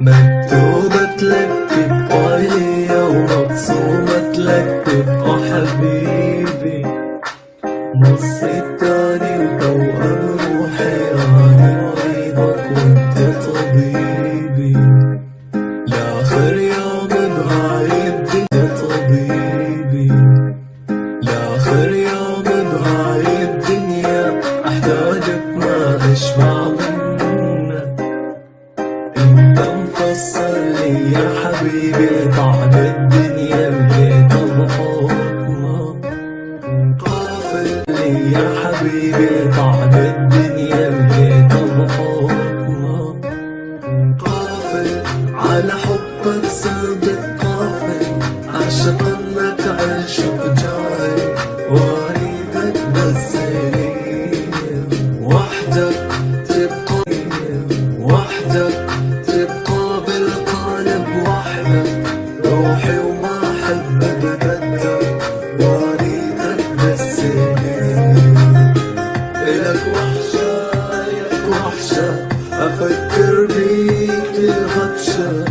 مكتوبة لك تبقى ليا ومرسومة لك تبقى حبيبي، نص التاني وتوأم روحي أنا مريضك وانت طبيبي، لآخر يوم بهاي الدنيا طبيبي، لآخر يوم بهاي الدنيا أحتاجك ما أشبع منك، انت مفصل لي يا حبيبي طعم الدنيا بقيت بحضنك، قافل لي يا حبيبي طعم الدنيا بقيت بحضنك، قافل على حبك صادق قافل، عاشق لك عشق جاي واريدك بس ليا، وحدك تبقى وحدك تبقى بالقلب، وحدك روحي وما أحب ببدك واريدك بس إلك وحشة إلك وحشة، أفكر بيك الغبشة.